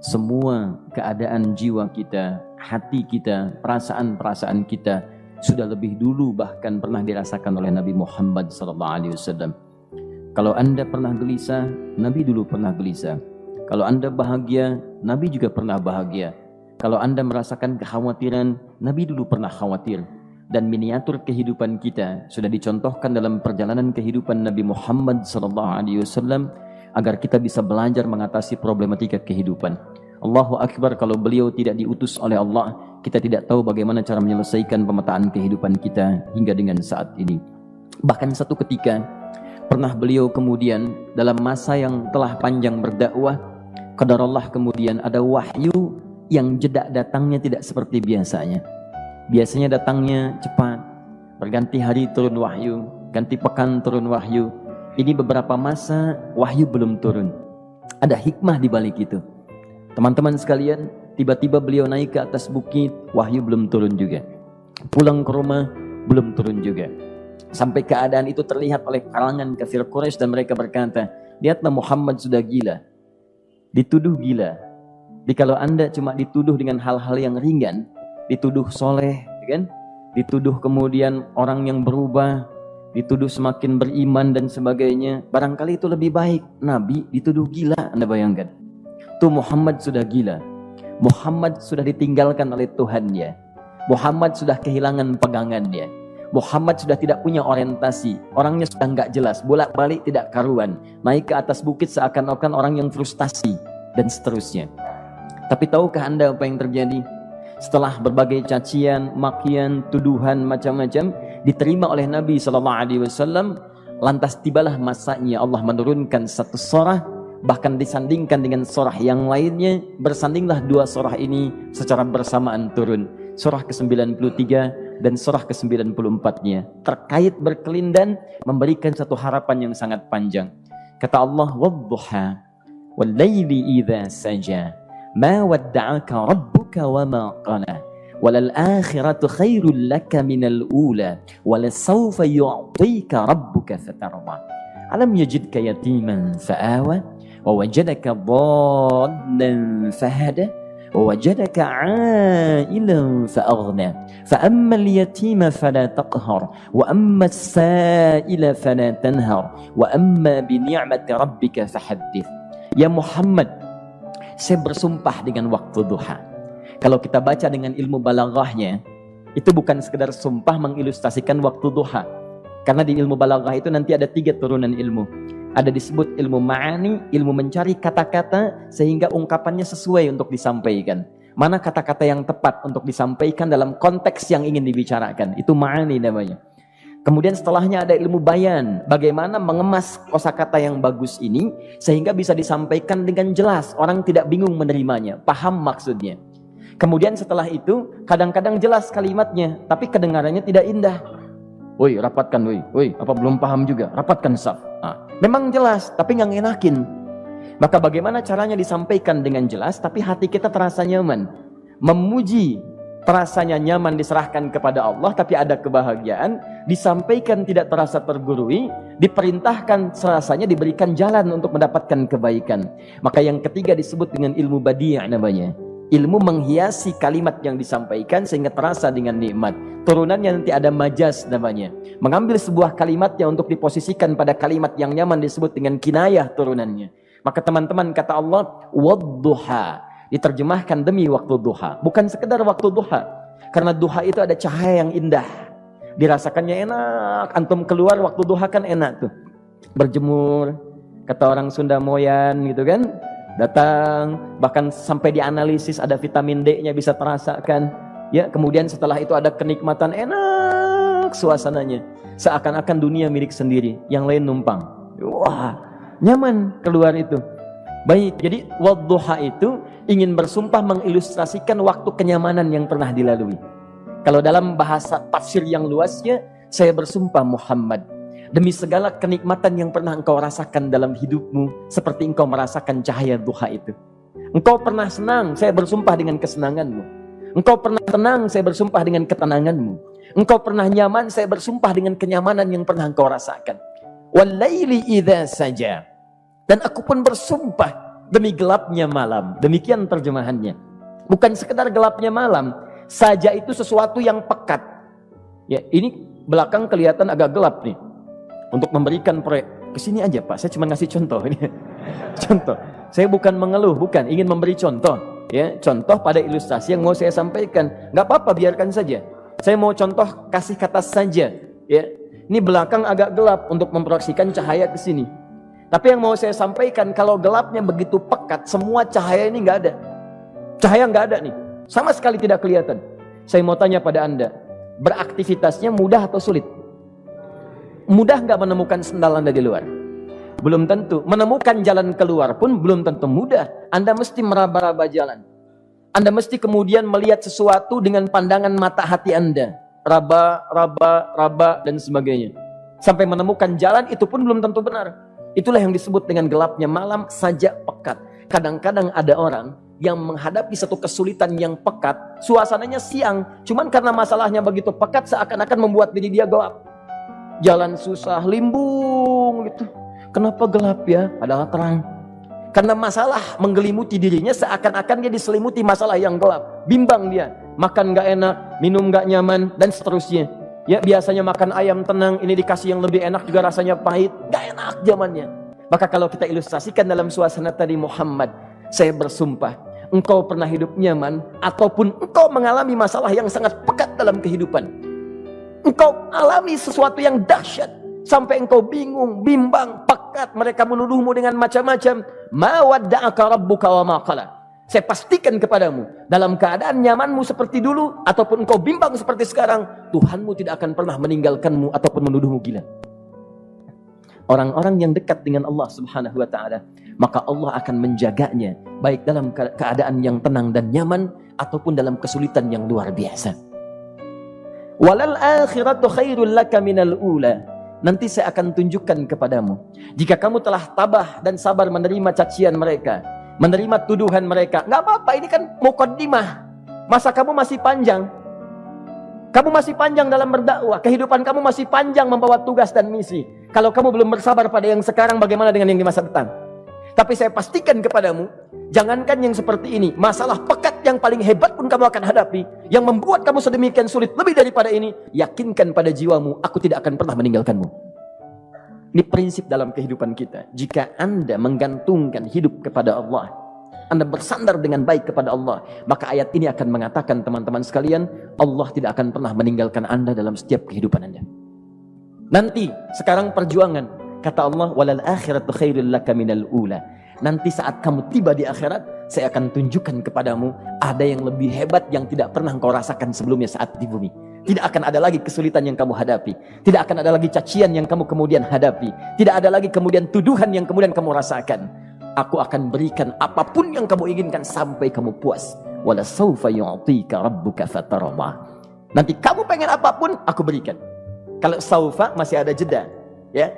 semua keadaan jiwa kita, hati kita, perasaan-perasaan kita sudah lebih dulu bahkan pernah dirasakan oleh Nabi Muhammad SAW. Kalau Anda pernah gelisah, Nabi dulu pernah gelisah. Kalau Anda bahagia, Nabi juga pernah bahagia. Kalau Anda merasakan kekhawatiran, Nabi dulu pernah khawatir. Dan miniatur kehidupan kita sudah dicontohkan dalam perjalanan kehidupan Nabi Muhammad SAW agar kita bisa belajar mengatasi problematika kehidupan. Allahu Akbar, kalau beliau tidak diutus oleh Allah, kita tidak tahu bagaimana cara menyelesaikan pemetaan kehidupan kita hingga dengan saat ini. Bahkan satu ketika pernah beliau kemudian dalam masa yang telah panjang berdakwah, qadarullah kemudian ada wahyu yang jeda datangnya tidak seperti biasanya. Biasanya datangnya cepat, berganti hari turun wahyu, ganti pekan turun wahyu. Ini beberapa masa wahyu belum turun. Ada hikmah di balik itu. Teman-teman sekalian, tiba-tiba beliau naik ke atas bukit, wahyu belum turun juga. Pulang ke rumah, belum turun juga. Sampai keadaan itu terlihat oleh kalangan kafir Quraisy dan mereka berkata, lihatlah Muhammad sudah gila. Dituduh gila. Jadi kalau Anda cuma dituduh dengan hal-hal yang ringan, dituduh soleh, kan? Dituduh kemudian orang yang berubah, dituduh semakin beriman dan sebagainya, barangkali itu lebih baik. Nabi dituduh gila, Anda bayangkan. Tuh Muhammad sudah gila. Muhammad sudah ditinggalkan oleh Tuhannya. Muhammad sudah kehilangan pegangannya. Muhammad sudah tidak punya orientasi. Orangnya sudah nggak jelas, bolak-balik tidak karuan. Naik ke atas bukit seakan-akan orang yang frustasi dan seterusnya. Tapi tahukah Anda apa yang terjadi? Setelah berbagai cacian, makian, tuduhan macam-macam diterima oleh Nabi SAW, lantas tibalah masanya Allah menurunkan satu surah, bahkan disandingkan dengan surah yang lainnya. Bersandinglah dua surah ini secara bersamaan turun. Surah ke-93 dan surah ke-94-nya terkait berkelindan, memberikan satu harapan yang sangat panjang. Kata Allah, wadduha wal laili idza saja ma wadda'aka rabbuka wa ma qala walal akhiratu khairul laka minal ula walasawfa yu'tika rabbuka fatarda alam yajidka yatiman fa'awa wa wajadaka dhallan fahada ووجدك عائلا فأغنى فأما اليتيم فلا تقهر وأما السائل فلا تنهر وأما بنعمة ربك فحدث. Ya Muhammad, saya bersumpah dengan waktu duha. Kalau kita baca dengan ilmu balaghahnya, itu bukan sekedar sumpah mengilustrasikan waktu duha. Karena di ilmu balaghah itu nanti ada 3 turunan ilmu. Ada disebut ilmu ma'ani, ilmu mencari kata-kata sehingga ungkapannya sesuai untuk disampaikan. Mana kata-kata yang tepat untuk disampaikan dalam konteks yang ingin dibicarakan. Itu ma'ani namanya. Kemudian setelahnya ada ilmu bayan. Bagaimana mengemas kosakata yang bagus ini sehingga bisa disampaikan dengan jelas. Orang tidak bingung menerimanya, paham maksudnya. Kemudian setelah itu kadang-kadang jelas kalimatnya, tapi kedengarannya tidak indah. Woi, rapatkan, woi, apa belum paham juga? Rapatkan saf. Memang jelas, tapi nggak ngenakin. Maka bagaimana caranya disampaikan dengan jelas, tapi hati kita terasa nyaman. Memuji, terasanya nyaman diserahkan kepada Allah, tapi ada kebahagiaan. Disampaikan tidak terasa tergurui, diperintahkan serasanya diberikan jalan untuk mendapatkan kebaikan. Maka yang ketiga disebut dengan ilmu badi' namanya. Ilmu menghiasi kalimat yang disampaikan sehingga terasa dengan nikmat. Turunannya nanti ada majaz namanya. Mengambil sebuah kalimatnya untuk diposisikan pada kalimat yang nyaman disebut dengan kinayah turunannya. Maka teman-teman kata Allah, wadduha, diterjemahkan demi waktu duha. Bukan sekedar waktu duha. Karena duha itu ada cahaya yang indah. Dirasakannya enak. Antum keluar waktu duha kan enak tuh. Berjemur, kata orang Sunda moyan gitu kan. Datang, bahkan sampai dianalisis ada vitamin D-nya bisa terasakan. Ya, kemudian setelah itu ada kenikmatan, enak suasananya. Seakan-akan dunia milik sendiri, yang lain numpang. Wah, nyaman keluar itu. Baik, jadi wadduha itu ingin bersumpah mengilustrasikan waktu kenyamanan yang pernah dilalui. Kalau dalam bahasa tafsir yang luasnya, saya bersumpah Muhammad, demi segala kenikmatan yang pernah engkau rasakan dalam hidupmu, seperti engkau merasakan cahaya duha itu. Engkau pernah senang, saya bersumpah dengan kesenanganmu. Engkau pernah tenang, saya bersumpah dengan ketenanganmu. Engkau pernah nyaman, saya bersumpah dengan kenyamanan yang pernah engkau rasakan. Wal laili idza saja. Dan aku pun bersumpah demi gelapnya malam. Demikian terjemahannya. Bukan sekedar gelapnya malam, saja itu sesuatu yang pekat. Ya, ini belakang kelihatan agak gelap nih. Untuk memberikan proyek, kesini aja Pak, saya cuma ngasih contoh ini. Contoh, saya bukan mengeluh, bukan, ingin memberi contoh. Ya, contoh pada ilustrasi yang mau saya sampaikan. Nggak apa-apa, biarkan saja. Saya mau contoh kasih kata saja. Ya, ini belakang agak gelap untuk memproyeksikan cahaya ke sini. Tapi yang mau saya sampaikan, kalau gelapnya begitu pekat, semua cahaya ini nggak ada. Cahaya nggak ada nih, sama sekali tidak kelihatan. Saya mau tanya pada Anda, beraktivitasnya mudah atau sulit? Mudah nggak menemukan sendal Anda di luar? Belum tentu. Menemukan jalan keluar pun belum tentu mudah. Anda mesti meraba-raba jalan. Anda mesti kemudian melihat sesuatu dengan pandangan mata hati Anda. Raba, dan sebagainya. Sampai menemukan jalan itu pun belum tentu benar. Itulah yang disebut dengan gelapnya malam saja pekat. Kadang-kadang ada orang yang menghadapi satu kesulitan yang pekat, suasananya siang, cuman karena masalahnya begitu pekat seakan-akan membuat diri dia gelap. Jalan susah, limbung gitu. Kenapa gelap ya? Padahal terang. Karena masalah menggelimuti dirinya seakan-akan dia diselimuti masalah yang gelap. Bimbang dia. Makan gak enak, minum gak nyaman, dan seterusnya. Ya, biasanya makan ayam tenang, ini dikasih yang lebih enak juga rasanya pahit. Gak enak zamannya. Maka kalau kita ilustrasikan dalam suasana tadi Muhammad, saya bersumpah, engkau pernah hidup nyaman, ataupun engkau mengalami masalah yang sangat pekat dalam kehidupan. Engkau alami sesuatu yang dahsyat sampai engkau bingung, bimbang, pekat, mereka menuduhmu dengan macam-macam. Ma wadda'aka rabbuka wa ma qala. Saya pastikan kepadamu, dalam keadaan nyamanmu seperti dulu ataupun engkau bimbang seperti sekarang, Tuhanmu tidak akan pernah meninggalkanmu ataupun menuduhmu gila. Orang-orang yang dekat dengan Allah Subhanahu wa taala, maka Allah akan menjaganya baik dalam keadaan yang tenang dan nyaman ataupun dalam kesulitan yang luar biasa. Walal akhiratu khairul laka minal ula. Nanti saya akan tunjukkan kepadamu, jika kamu telah tabah dan sabar menerima cacian mereka, menerima tuduhan mereka, nggak apa-apa, ini kan muqaddimah. Masa kamu masih panjang. Kamu masih panjang dalam berdakwah, kehidupan kamu masih panjang membawa tugas dan misi. Kalau kamu belum bersabar pada yang sekarang, bagaimana dengan yang di masa depan? Tapi saya pastikan kepadamu, jangankan yang seperti ini, masalah pekat yang paling hebat pun kamu akan hadapi, yang membuat kamu sedemikian sulit lebih daripada ini, yakinkan pada jiwamu, aku tidak akan pernah meninggalkanmu. Ini prinsip dalam kehidupan kita. Jika Anda menggantungkan hidup kepada Allah, Anda bersandar dengan baik kepada Allah, maka ayat ini akan mengatakan, teman-teman sekalian, Allah tidak akan pernah meninggalkan Anda dalam setiap kehidupan Anda. Nanti, sekarang perjuangan. Kata Allah, walal akhiratu khairul laka minal ula. Nanti saat kamu tiba di akhirat, saya akan tunjukkan kepadamu ada yang lebih hebat yang tidak pernah engkau rasakan sebelumnya saat di bumi. Tidak akan ada lagi kesulitan yang kamu hadapi. Tidak akan ada lagi cacian yang kamu kemudian hadapi. Tidak ada lagi kemudian tuduhan yang kemudian kamu rasakan. Aku akan berikan apapun yang kamu inginkan sampai kamu puas. Wala sawfa yu'tika rabbuka fatardah. Nanti kamu pengen apapun, aku berikan. Kalau saufa masih ada jeda, ya.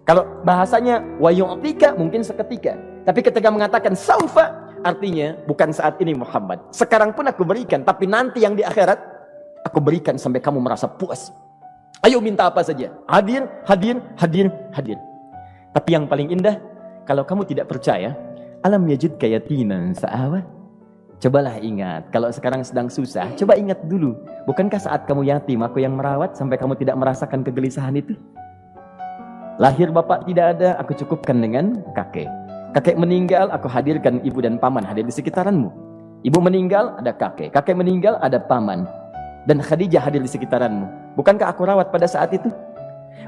Kalau bahasanya wa yu'tika mungkin seketika. Tapi ketika mengatakan saufa, artinya bukan saat ini Muhammad. Sekarang pun aku berikan, tapi nanti yang di akhirat aku berikan sampai kamu merasa puas. Ayo minta apa saja. Hadir, hadir, hadir, hadir. Tapi yang paling indah, kalau kamu tidak percaya, alam yajidka yatiman fa'awa. Cobalah ingat, kalau sekarang sedang susah, coba ingat dulu. Bukankah saat kamu yatim, aku yang merawat sampai kamu tidak merasakan kegelisahan itu? Lahir bapak tidak ada, aku cukupkan dengan kakek. Kakek meninggal, aku hadirkan ibu dan paman hadir di sekitaranmu. Ibu meninggal, ada kakek. Kakek meninggal, ada paman. Dan Khadijah hadir di sekitaranmu. Bukankah aku rawat pada saat itu?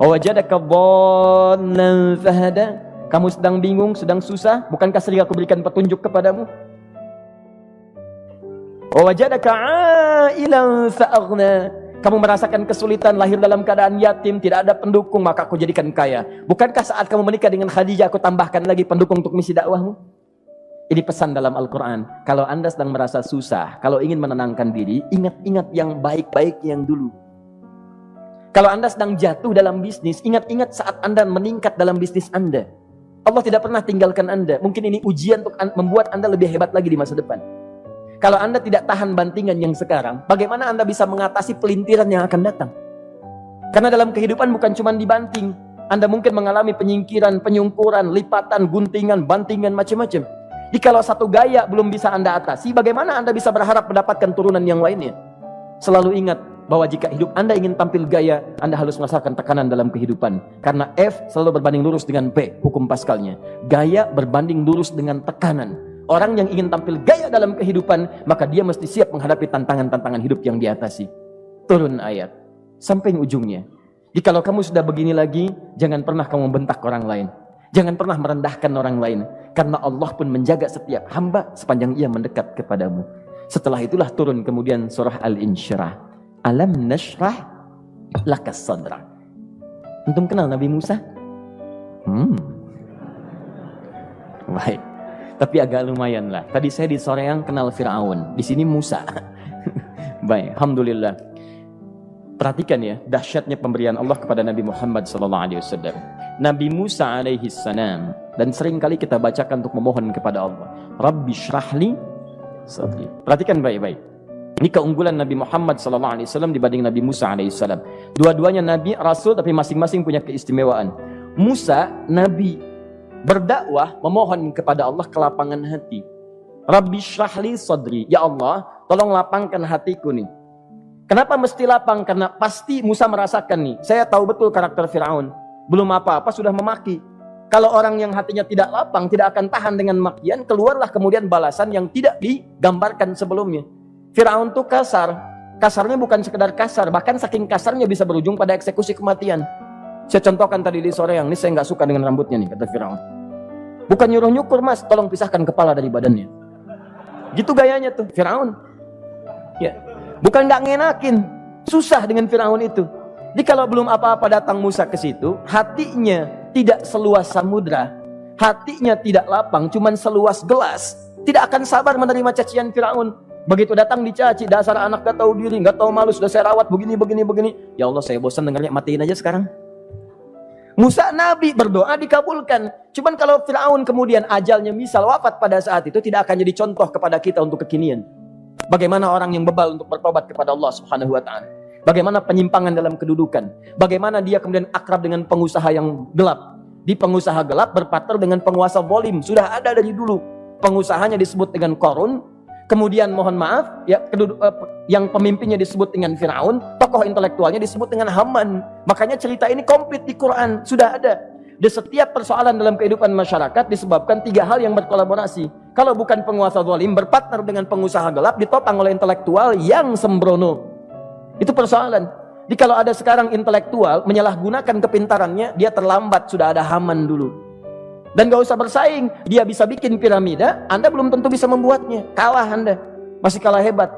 Wajadaka dhallan fahada. Kamu sedang bingung, sedang susah, bukankah sering aku berikan petunjuk kepadamu? Wajadaka ailan fa'aghna. Kamu merasakan kesulitan, lahir dalam keadaan yatim, tidak ada pendukung, maka aku jadikan kaya. Bukankah saat kamu menikah dengan Khadijah, aku tambahkan lagi pendukung untuk misi dakwahmu? Ini pesan dalam Al-Quran. Kalau Anda sedang merasa susah, kalau ingin menenangkan diri, ingat-ingat yang baik-baik yang dulu. Kalau Anda sedang jatuh dalam bisnis, ingat-ingat saat Anda meningkat dalam bisnis Anda. Allah tidak pernah tinggalkan Anda. Mungkin ini ujian untuk membuat Anda lebih hebat lagi di masa depan. Kalau Anda tidak tahan bantingan yang sekarang, bagaimana Anda bisa mengatasi pelintiran yang akan datang? Karena dalam kehidupan bukan cuma dibanting. Anda mungkin mengalami penyingkiran, penyungkuran, lipatan, guntingan, bantingan, macam-macam. Jikalau satu gaya belum bisa Anda atasi, bagaimana Anda bisa berharap mendapatkan turunan yang lainnya? Selalu ingat bahwa jika hidup Anda ingin tampil gaya, Anda harus merasakan tekanan dalam kehidupan. Karena F selalu berbanding lurus dengan P, hukum Pascalnya. Gaya berbanding lurus dengan tekanan. Orang yang ingin tampil gaya dalam kehidupan, maka dia mesti siap menghadapi tantangan-tantangan hidup yang diatasi. Turun ayat sampai ujungnya. Jikalau kamu sudah begini lagi, jangan pernah kamu membentak orang lain. Jangan pernah merendahkan orang lain. Karena Allah pun menjaga setiap hamba sepanjang ia mendekat kepadamu. Setelah itulah turun kemudian surah Al-Insyirah. Alam nashrah lakas sadra. Antum kenal Nabi Musa? Baik. Tapi agak lumayan lah. Tadi saya di Soreang kenal Fir'aun. Di sini Musa. Baik, alhamdulillah. Perhatikan ya, dahsyatnya pemberian Allah kepada Nabi Muhammad SAW. Nabi Musa alaihi salam, dan sering kali kita bacakan untuk memohon kepada Allah. Rabbi syrahli sadri. Perhatikan baik-baik. Ini keunggulan Nabi Muhammad SAW dibanding Nabi Musa alaihissalam. Dua-duanya Nabi, Rasul, tapi masing-masing punya keistimewaan. Musa, Nabi, berdakwah, memohon kepada Allah kelapangan hati. Rabbi syrahli sadri. Ya Allah, tolong lapangkan hatiku nih. Kenapa mesti lapang? Karena pasti Musa merasakan nih. Saya tahu betul karakter Fir'aun. Belum apa-apa sudah memaki. Kalau orang yang hatinya tidak lapang, tidak akan tahan dengan makian, keluarlah kemudian balasan yang tidak digambarkan sebelumnya. Fir'aun itu kasar. Kasarnya bukan sekedar kasar, bahkan saking kasarnya bisa berujung pada eksekusi kematian. Saya contohkan tadi di sore yang ini, saya nggak suka dengan rambutnya nih, kata Fir'aun. Bukan nyuruh nyukur mas, tolong pisahkan kepala dari badannya. Gitu gayanya tuh Fir'aun. Ya, bukan nggak ngenakin, susah dengan Fir'aun itu. Jadi kalau belum apa-apa datang Musa ke situ, hatinya tidak seluas samudra, hatinya tidak lapang, cuman seluas gelas, tidak akan sabar menerima cacian Fir'aun. Begitu datang dicaci, dasar anak gak tahu diri, gak tahu malu, sudah saya rawat begini. Ya Allah, saya bosan dengarnya, matiin aja sekarang. Musa Nabi berdoa dikabulkan. Cuman kalau Fir'aun kemudian ajalnya misal wafat pada saat itu, tidak akan jadi contoh kepada kita untuk kekinian. Bagaimana orang yang bebal untuk bertobat kepada Allah Subhanahu wa ta'ala. Bagaimana penyimpangan dalam kedudukan. Bagaimana dia kemudian akrab dengan pengusaha yang gelap. Di pengusaha gelap berpartner dengan penguasa zalim. Sudah ada dari dulu. Pengusahanya disebut dengan Qarun. Kemudian mohon maaf, ya, yang pemimpinnya disebut dengan Fir'aun. Tokoh intelektualnya disebut dengan Haman. Makanya cerita ini komplit di Quran. Sudah ada. Di setiap persoalan dalam kehidupan masyarakat disebabkan tiga hal yang berkolaborasi. Kalau bukan penguasa zalim berpartner dengan pengusaha gelap, ditopang oleh intelektual yang sembrono. Itu persoalan. Jadi kalau ada sekarang intelektual menyalahgunakan kepintarannya, dia terlambat, sudah ada Haman dulu. Dan gak usah bersaing, dia bisa bikin piramida, Anda belum tentu bisa membuatnya. Kalah Anda, masih kalah hebat.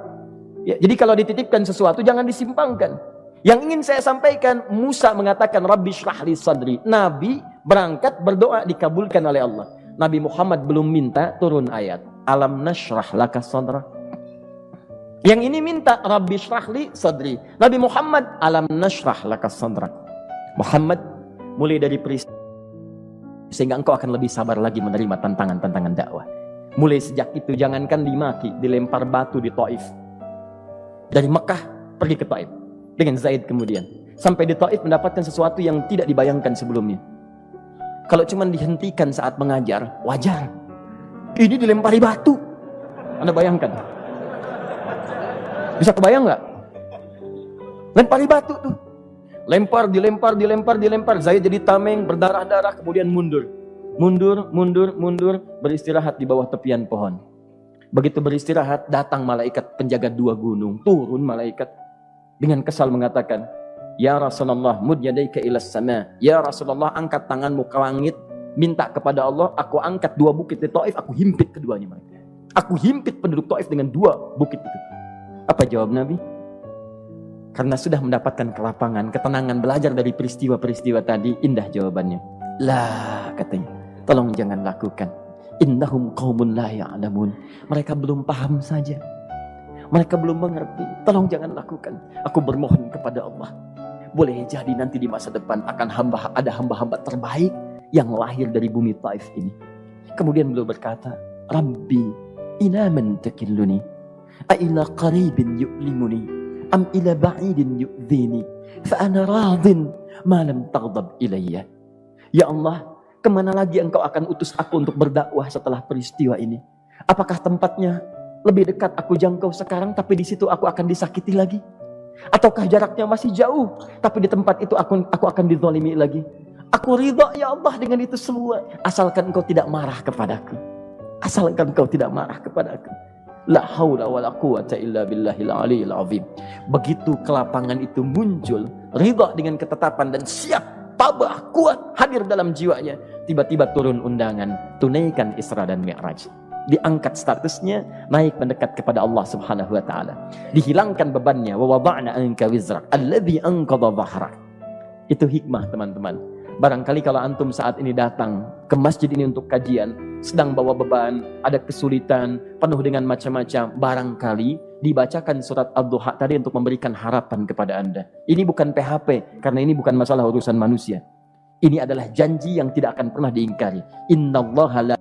Ya, jadi kalau dititipkan sesuatu jangan disimpangkan. Yang ingin saya sampaikan, Musa mengatakan Rabbi syrahli sadri. Nabi berangkat berdoa dikabulkan oleh Allah. Nabi Muhammad belum minta, turun ayat. Alam nashrah laka sadra. Yang ini minta Rabbi syrahli sadri. Nabi Muhammad alam nashrah laka sadra. Muhammad, mulai dari peristiwa sehingga engkau akan lebih sabar lagi menerima tantangan-tantangan dakwah. Mulai sejak itu jangankan dimaki, dilempar batu di Taif. Dari Mekah pergi ke Taif dengan Zaid kemudian. Sampai di Taif mendapatkan sesuatu yang tidak dibayangkan sebelumnya. Kalau cuma dihentikan saat mengajar, wajar. Ini dilempari batu. Anda bayangkan? Bisa kebayang nggak? Lempari batu tuh. Lempar, dilempar. Zaid jadi tameng, berdarah-darah, kemudian mundur. Mundur, beristirahat di bawah tepian pohon. Begitu beristirahat, datang malaikat penjaga dua gunung. Turun malaikat dengan kesal mengatakan, Ya Rasulullah, mud yadaika ilas sama. Ya Rasulullah, angkat tanganmu ke langit. Minta kepada Allah, aku angkat dua bukit di Taif, aku himpit keduanya. Aku himpit penduduk Taif dengan dua bukit itu. Apa jawab Nabi? Karena sudah mendapatkan kelapangan, ketenangan, belajar dari peristiwa-peristiwa tadi, indah jawabannya. Lah, katanya, tolong jangan lakukan. Innahum qaumun la ya'lamun. Mereka belum paham saja. Mereka belum mengerti. Tolong jangan lakukan. Aku bermohon kepada Allah. Boleh jadi nanti di masa depan akan ada hamba-hamba terbaik yang lahir dari bumi Taif ini. Kemudian beliau berkata, Rabbi, ila man takilluni? A'ila qaribin yu'limuni? Am ila ba'idin yu'dhini fa ana radin ma lam taghdab ilayya. Ya Allah, Kemana lagi engkau akan utus aku untuk berdakwah setelah peristiwa ini? Apakah tempatnya lebih dekat aku jangkau sekarang, tapi di situ aku akan disakiti lagi? Ataukah jaraknya masih jauh, tapi di tempat itu aku akan dizalimi lagi? Aku ridha ya Allah dengan itu semua, asalkan engkau tidak marah kepadaku. Asalkan engkau tidak marah kepadaku. La haula wala quwata illa billahil aliyil azim. Begitu kelapangan itu muncul, ridha dengan ketetapan dan siap, tabah, kuat, hadir dalam jiwanya. Tiba-tiba turun undangan, tunaikan Isra dan Mi'raj. Diangkat statusnya, naik mendekat kepada Allah Subhanahu wa taala. Dihilangkan bebannya, wa wada'na anka wizrak alladzi anqadha dhahrak. Itu hikmah, teman-teman. Barangkali kalau antum saat ini datang ke masjid ini untuk kajian, sedang bawa beban, ada kesulitan, penuh dengan macam-macam, barangkali dibacakan surat Ad-Duha tadi untuk memberikan harapan kepada Anda. Ini bukan PHP, karena ini bukan masalah urusan manusia. Ini adalah janji yang tidak akan pernah diingkari. Innallaha la